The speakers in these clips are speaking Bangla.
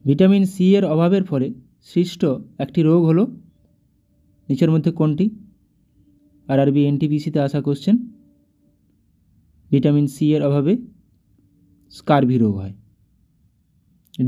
ভিটামিন সি এর অভাবের ফলে সৃষ্ট একটি রোগ হলো নিচের মধ্যে কোনটি? আরআরবি এনটিপিসিতে আসা কোশ্চেন। ভিটামিন সি এর অভাবে স্কারভি রোগ হয়।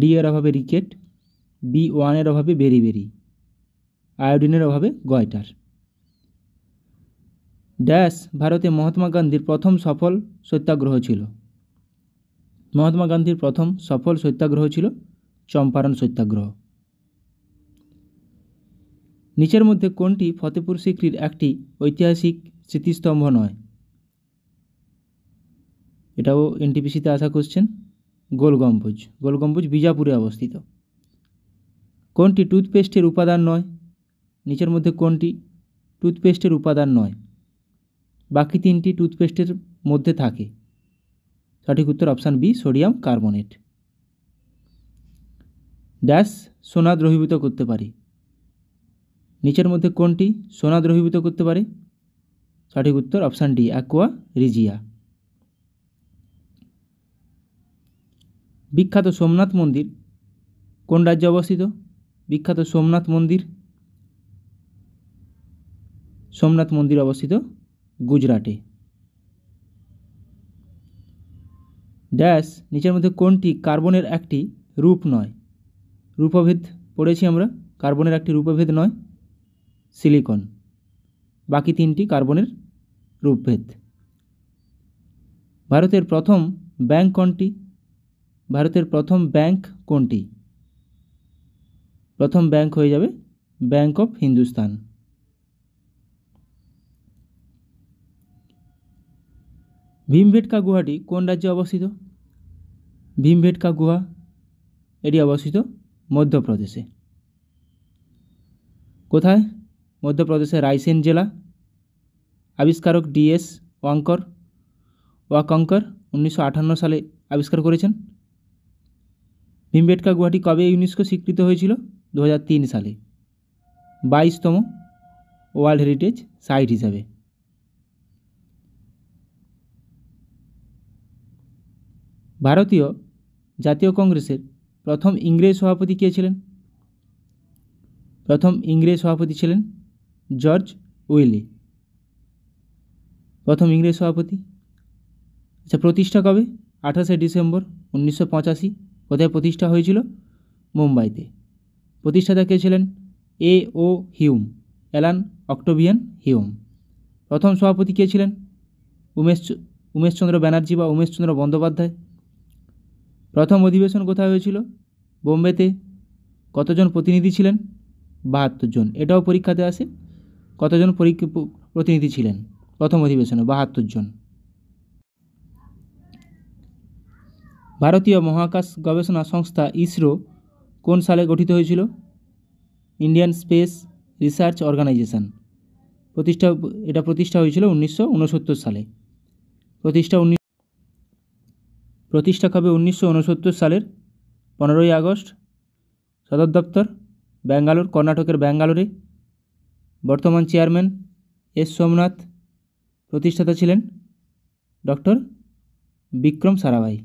ডি এর অভাবে রিকেট, B1 এর অভাবে বেরিবেরি, আয়োডিনের অভাবে গয়টার। ড্যাশ ভারতে মহাত্মা গান্ধীর প্রথম সফল সত্যাগ্রহ ছিল? মহাত্মা গান্ধীর প্রথম সফল সত্যাগ্রহ ছিল চম্পারণ সত্যাগ্রহ। নিচের মধ্যে কোনটি ফতেপুর সিক্রির একটি ঐতিহাসিক স্মৃতিস্তম্ভ নয়? এটাও এনটিপিসিতে আসা কোশ্চেন। গোল গম্বুজ। গোল গম্বুজ বিজাপুরে অবস্থিত। কোনটি টুথপেস্টের উপাদান নয়? নিচের মধ্যে কোনটি টুথপেস্টের উপাদান নয়? বাকি তিনটি টুথপেস্টের মধ্যে থাকে। সঠিক উত্তর option B, sodium carbonate. Dash সোনা দ্রবীভূত করতে পারে? নিচের মধ্যে কোনটি সোনা দ্রবীভূত করতে পারে? সঠিক উত্তর অপশান ডি, অ্যাকোয়া রিজিয়া। বিখ্যাত সোমনাথ মন্দির কোন রাজ্যে অবস্থিত? বিখ্যাত সোমনাথ মন্দির, সোমনাথ মন্দির অবস্থিত গুজরাটে। ড্যাশ নিচের মধ্যে কোনটি কার্বনের একটি রূপ নয়? রূপভেদ পড়েছি আমরা, কার্বনের একটি রূপভেদ নয় সিলিকন। বাকি তিনটি কার্বনের রূপভেদ। ভারতের প্রথম ব্যাংক কোনটি? ভারতের প্রথম ব্যাংক কোনটি? প্রথম ব্যাংক হয়ে যাবে ব্যাংক অফ হিন্দুস্তান। ভীমবেটকা গুহাটি কোন রাজ্যে অবস্থিত? ভীমবেটকা গুহা এটি অবস্থিত মধ্যপ্রদেশে। কোথায়? মধ্যপ্রদেশের রায়সেন জেলা। আবিষ্কারক ডিএস ওয়াঙ্কর 1958 সালে আবিষ্কার করেছেন। ভীমবেটকা গুহাটি কবে ইউনেস্কো স্বীকৃত হয়েছিল? 2003 সালে 22তম ওয়ার্ল্ড হেরিটেজ সাইট হিসাবে। ভারতীয় জাতীয় কংগ্রেসের প্রথম ইংরেজ সভাপতি কে ছিলেন? প্রথম ইংরেজ সভাপতি ছিলেন জর্জ উইলি। প্রথম ইংরেজ সভাপতি। আচ্ছা, প্রতিষ্ঠা কবে? 28শে ডিসেম্বর 1985। কোথায় প্রতিষ্ঠা হয়েছিল? মুম্বাইতে। প্রতিষ্ঠাতা কে ছিলেন? A.O. Hume, Alan Octavian Hume. প্রথম সভাপতি কে ছিলেন? উমেশচন্দ্র ব্যানার্জি বা উমেশচন্দ্র বন্দ্যোপাধ্যায়। প্রথম অধিবেশন কোথায় হয়েছিল? বোম্বেতে। কতজন প্রতিনিধি ছিলেন? 72 জন। এটাও পরীক্ষাতে আসে। কতজন প্রতিনিধি ছিলেন প্রথম অধিবেশনে? 72 জন। ভারতীয় মহাকাশ গবেষণা সংস্থা ইসরো কোন সালে গঠিত হয়েছিল? Indian space research organisation. এটা প্রতিষ্ঠা হয়েছিল 1969 সালে। প্রতিষ্ঠা কবে? 1969 সালের 15ই আগস্ট। সদর দপ্তর ব্যাঙ্গালোর, কর্ণাটকের ব্যাঙ্গালোরে। বর্তমান চেয়ারম্যান এস সোমনাথ। প্রতিষ্ঠাতা ছিলেন doctor Vikram Sarabhai.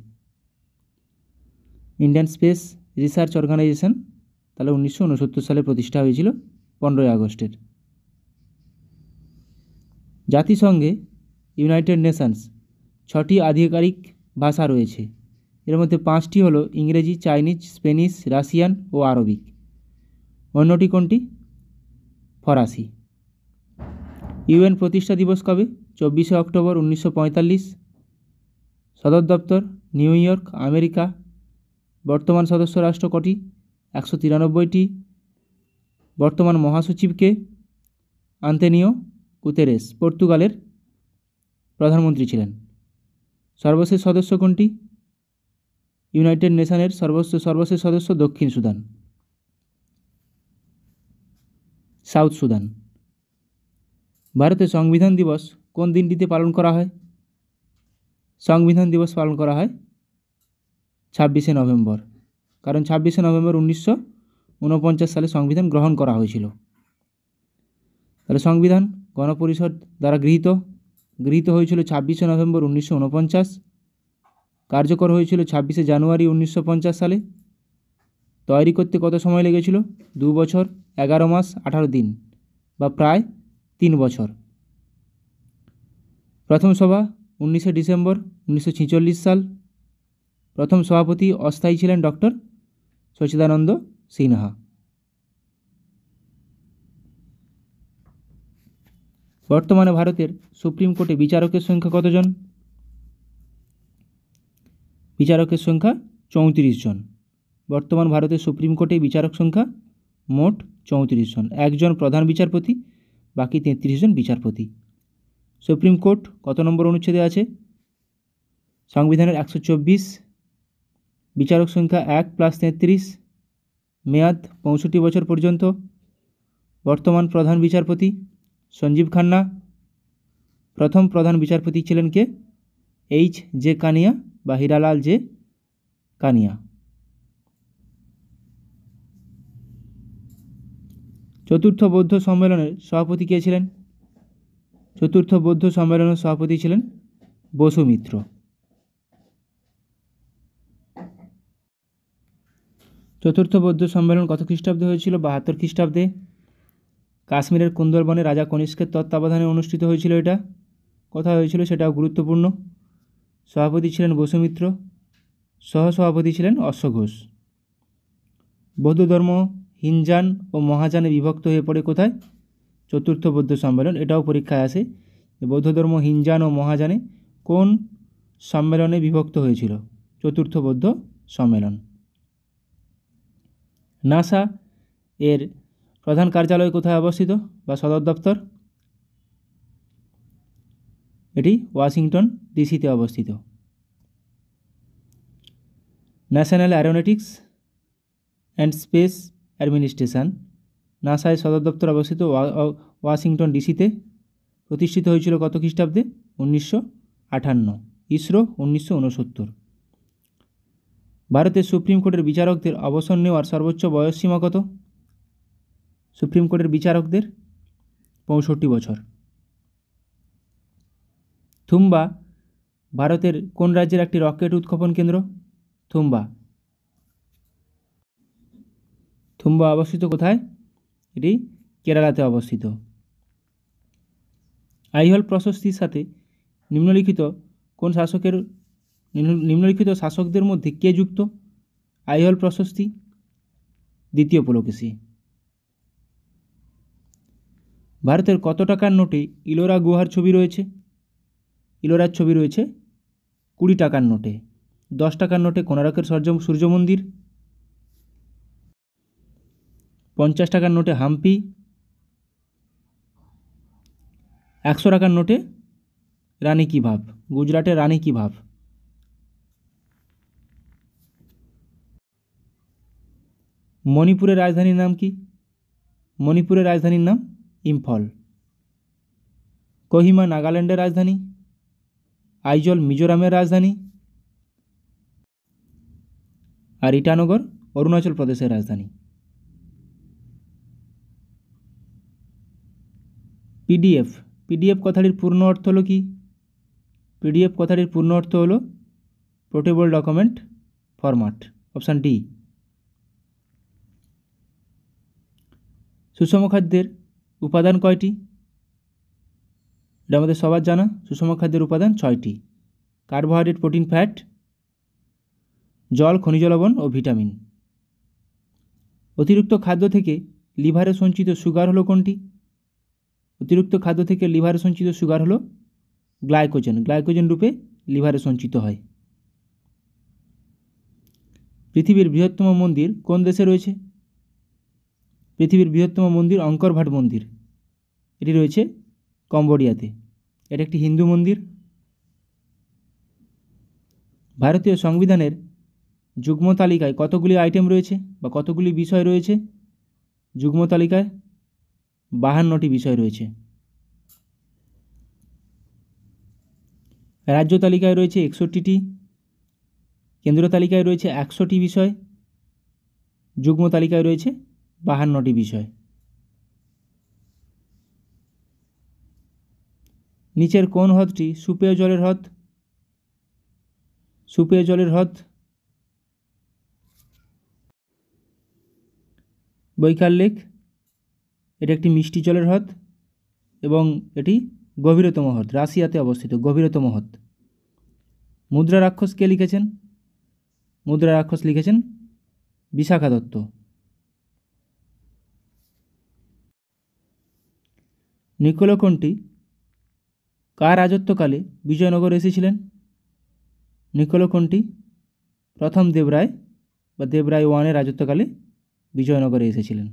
Indian space research organisation তাহলে 1969 সালে প্রতিষ্ঠা হয়েছিল 15ই আগস্টের। জাতিসংঘে ইউনাইটেড নেশনস 6টি আধিকারিক ভাষা রয়েছে। এর মধ্যে 5টি হলো ইংরেজি, চাইনিজ, স্পেনিশ, রাশিয়ান ও আরবিক। অন্যটি কোনটি? ফরাসি। ইউএন প্রতিষ্ঠা দিবস কবে? 24শে অক্টোবর 1945। সদর দপ্তর নিউ ইয়র্ক, আমেরিকা। বর্তমান সদস্য রাষ্ট্র কটি? 193টি। বর্তমান মহাসচিবকে? আন্তোনিও গুতেরেস, পর্তুগালের প্রধানমন্ত্রী ছিলেন। সর্বশেষ সদস্য কোনটি? ইউনাইটেড নেশনের সর্বশেষ সদস্য দক্ষিণ সুদান, সাউথ সুদান। ভারতের সংবিধান দিবস কোন দিনটিতে পালন করা হয়? সংবিধান দিবস পালন করা হয় 26শে নভেম্বর, কারণ 26শে নভেম্বর 1949 সালে সংবিধান গ্রহণ করা হয়েছিল। তাহলে সংবিধান গণপরিষদ দ্বারা গৃহীত হয়েছিল 26শে নভেম্বর 1949। কার্যকর হয়েছিল 26শে জানুয়ারি 1950 সালে। তৈরি করতে কত সময় লেগেছিল? 2 বছর, 11 মাস, 18 দিন বা প্রায় 3 বছর। প্রথম সভা 19 ডিসেম্বর 1946 সাল। প্রথম সভাপতি অস্থায়ী ছিলেন ডক্টর সচিদানন্দ সিনহা। বর্তমানে ভারতের সুপ্রিম কোর্টে বিচারকের সংখ্যা কতজন? বিচারকের সংখ্যা 34 জন। বর্তমান ভারতের সুপ্রিম কোর্টে বিচারক সংখ্যা মোট 34 জন। একজন প্রধান বিচারপতি, বাকি 33 জন বিচারপতি। সুপ্রিম কোর্ট কত নম্বর অনুচ্ছেদে আছে? সংবিধানের 124। বিচারক সংখ্যা 1 + 33। মেয়াদ 65 বছর পর্যন্ত। বর্তমান প্রধান বিচারপতি সঞ্জীব খান্না। প্রথম প্রধান বিচারপতি ছিলেন কে? H.J. কানিয়া বা হীরালাল জে কানিয়া। চতুর্থ বৌদ্ধ সম্মেলনের সভাপতি কে ছিলেন? চতুর্থ বৌদ্ধ সম্মেলনের সভাপতি ছিলেন বসু মিত্র। চতুর্থ বৌদ্ধ সম্মেলন কত খ্রিস্টাব্দে হয়েছিল? 72 খ্রিস্টাব্দে। কাশ্মীরের কুন্দরবনে রাজা কনিষ্কের তত্ত্বাবধানে অনুষ্ঠিত হয়েছিল এটা। কোথায় হয়েছিল সেটাও গুরুত্বপূর্ণ। সভাপতি ছিলেন বসু মিত্র, সহসভাপতি ছিলেন অশ্ব ঘোষ। বৌদ্ধ ধর্ম হিনজান ও মহাযানে বিভক্ত হয়ে পড়ে কোথায়? চতুর্থ বৌদ্ধ সম্মেলন। এটাও পরীক্ষায় আসে। বৌদ্ধ ধর্ম হিনজান ও মহাযানে কোন সম্মেলনে বিভক্ত হয়েছিল? চতুর্থ বৌদ্ধ সম্মেলন। নাসা এর প্রধান কার্যালয় কোথায় অবস্থিত বা সদর দপ্তর? এটি ওয়াশিংটন ডিসিতে অবস্থিত। National Aeronautics and Space Administration, নাসায় সদর দপ্তর অবস্থিত ওয়াশিংটন ডিসিতে। প্রতিষ্ঠিত হয়েছিল কত খ্রিস্টাব্দে? 1958। ইসরো 1969। ভারতের সুপ্রিম কোর্টের বিচারকদের অবসর নেওয়ার সর্বোচ্চ বয়সসীমা কত? সুপ্রিম কোর্টের বিচারকদের 65 বছর। থুম্বা ভারতের কোন রাজ্যের একটি রকেট উৎক্ষেপণ কেন্দ্র? থুম্বা। থুম্বা অবস্থিত কোথায়? এটি কেরালাতে অবস্থিত। আইহল প্রশস্তির সাথে নিম্নলিখিত শাসকদের মধ্যে কে যুক্ত? আইহল প্রশস্তি দ্বিতীয় পুলকেশী। ভারতের কত টাকার নোটে ইলোরা গুহার ছবি রয়েছে? ইলোরার ছবি রয়েছে 20 টাকার নোটে। 10 টাকার নোটে কোণারকের সূর্য মন্দির। 50 টাকার নোটে হাম্পি। 100 টাকার নোটে রানী কি ভাভ, গুজরাটের রানী কি ভাভ। মণিপুরের রাজধানীর নাম কি? মণিপুরের রাজধানীর নাম ইম্ফল। কোহিমা নাগাল্যান্ডের রাজধানী। আইজল মিজোরামের রাজধানী। আর ইটানগর অরুণাচল প্রদেশের রাজধানী। পিডিএফ কথাটির পূর্ণ অর্থ হলো কি? পিডিএফ কথাটির পূর্ণ অর্থ হলো portable document format. Option D. সুষম খাদ্যের উপাদান কয়টি? এটা আমাদের সবার জানা। সুষম খাদ্যের উপাদান 6টি। কার্বোহাইড্রেট, প্রোটিন, ফ্যাট, জল, খনিজ লবণ ও ভিটামিন। অতিরিক্ত খাদ্য থেকে লিভারে সঞ্চিত সুগার হলো কোনটি? অতিরিক্ত খাদ্য থেকে লিভারে সঞ্চিত সুগার হলো গ্লাইকোজেন রূপে লিভারে সঞ্চিত হয়। পৃথিবীর বৃহত্তম মন্দির কোন দেশে রয়েছে? পৃথিবীর বৃহত্তম মন্দির অঙ্কর ভাট মন্দির। এটি রয়েছে কম্বোডিয়াতে। এটি একটি হিন্দু মন্দির। ভারতীয় সংবিধানের যুগ্ম তালিকায় কতগুলি আইটেম রয়েছে বা কতগুলি বিষয় রয়েছে? যুগ্ম তালিকায় 52টি বিষয় রয়েছে। রাজ্য তালিকায় রয়েছে 61টি। কেন্দ্র তালিকায় রয়েছে 100টি বিষয়। যুগ্ম তালিকায় রয়েছে 52টি বিষয়। নিচের কোন হ্রদটি সুপেয় জলের হ্রদ? সুপেয় জলের হ্রদ বৈকাল লেক, এটি একটি মিষ্টি জলের হ্রদ এবং এটি গভীরতম হ্রদ, রাশিয়াতে অবস্থিত গভীরতম হ্রদ। মুদ্রা রাক্ষস কে লিখেছেন? মুদ্রা রাক্ষস লিখেছেন বিশাখা দত্ত। নিকোলো কোন্টি কার রাজত্বকালে বিজয়নগর এসেছিলেন? নিকোলো কোন্টি প্রথম দেবরায় বা দেবরায় ওয়ানের রাজত্বকালে বিজয়নগরে এসেছিলেন।